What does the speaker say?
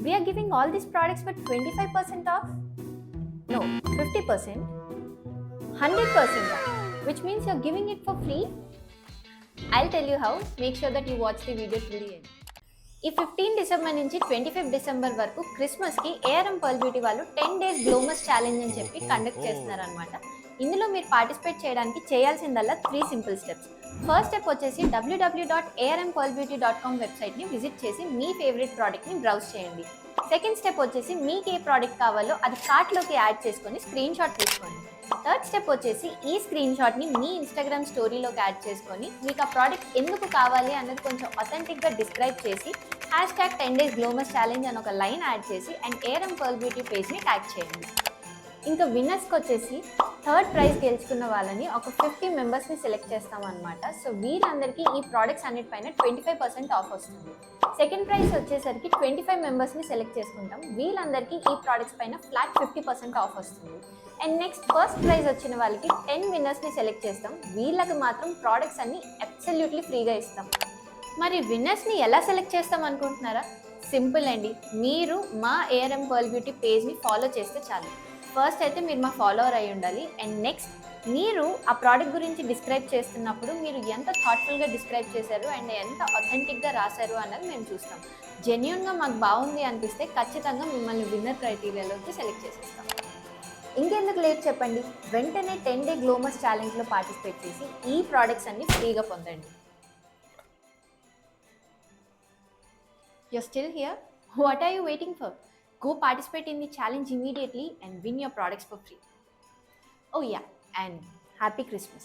We are giving all these products for 25% off? No, 50%, 100% off, which means you're giving it for free. I'll tell you how. Make sure that you watch the video till the end. ఈ 15 December నుంచి 25 December వరకు క్రిస్మస్కి ARM pearl beauty వాళ్ళు 10 days glomus challenge అని చెప్పి conduct చేస్తున్నారనమాట. ఇందులో మీరు పార్టిసిపేట్ చేయడానికి చేయాల్సిందల్లా 3 సింపుల్ స్టెప్స్. ఫస్ట్ స్టెప్ వచ్చేసి www.armpearlbeauty.com వెబ్సైట్ని విజిట్ చేసి మీ ఫేవరెట్ ప్రోడక్ట్ని బ్రౌజ్ చేయండి. సెకండ్ స్టెప్ వచ్చేసి మీకు ఏ ప్రోడక్ట్ కావాలో అది కార్ట్లోకి యాడ్ చేసుకొని స్క్రీన్ షాట్ తీసుకోండి. థర్డ్ స్టెప్ వచ్చేసి ఈ స్క్రీన్ షాట్ని మీ ఇన్స్టాగ్రామ్ స్టోరీలోకి యాడ్ చేసుకొని మీకు ఆ ప్రోడక్ట్ ఎందుకు కావాలి అన్నది కొంచెం అథెంటిక్గా డిస్క్రైబ్ చేసి #10 days గ్లోమస్ ఛాలెంజ్ అని ఒక లైన్ యాడ్ చేసి అండ్ ఏఆర్ఎం పర్ల్ బ్యూటీ పేజ్ని ట్యాగ్ చేయండి. ఇంకా విన్నర్స్కి వచ్చేసి థర్డ్ ప్రైజ్ గెలుచుకున్న వాళ్ళని ఒక 50 మెంబర్స్ని సెలెక్ట్ చేస్తామన్నమాట. సో వీళ్ళందరికీ ఈ ప్రోడక్ట్స్ అన్నిటిపైన 25% ఆఫ్ వస్తుంది. సెకండ్ ప్రైజ్ వచ్చేసరికి 25 మెంబర్స్ని సెలెక్ట్ చేసుకుంటాం. వీళ్ళందరికీ ఈ ప్రోడక్ట్స్ పైన ఫ్లాట్ 50% ఆఫ్ వస్తుంది. అండ్ నెక్స్ట్ ఫస్ట్ ప్రైజ్ వచ్చిన వాళ్ళకి 10 విన్నర్స్ని సెలెక్ట్ చేస్తాం. వీళ్ళకి మాత్రం ప్రోడక్ట్స్ అన్ని అబ్సల్యూట్లీ ఫ్రీగా ఇస్తాం. మరి విన్నర్స్ని ఎలా సెలెక్ట్ చేస్తాం అనుకుంటున్నారా? సింపుల్ అండి. మీరు మా ఏఆర్ఎం పర్ల్ బ్యూటీ పేజ్ని ఫాలో చేస్తే చాలు. ఫస్ట్ అయితే మీరు మా ఫాలోవర్ అయి ఉండాలి. అండ్ నెక్స్ట్ మీరు ఆ ప్రోడక్ట్ గురించి డిస్క్రైబ్ చేస్తున్నప్పుడు మీరు ఎంత థాట్ఫుల్గా డిస్క్రైబ్ చేశారు అండ్ ఎంత అథెంటిక్గా రాశారు అన్నది మేము చూస్తాం. జెన్యూన్గా మాకు బాగుంది అనిపిస్తే ఖచ్చితంగా మిమ్మల్ని విన్నర్ క్రైటీరియాలోకి సెలెక్ట్ చేసేస్తాం. ఇంకెందుకు లేట్ చెప్పండి, వెంటనే 10 day గ్లోమస్ ఛాలెంజ్లో పార్టిసిపేట్ చేసి ఈ ప్రోడక్ట్స్ అన్ని ఫ్రీగా పొందండి. You're still here? What are you waiting for? Go participate in the challenge immediately and win your products for free. Oh yeah, and Happy Christmas.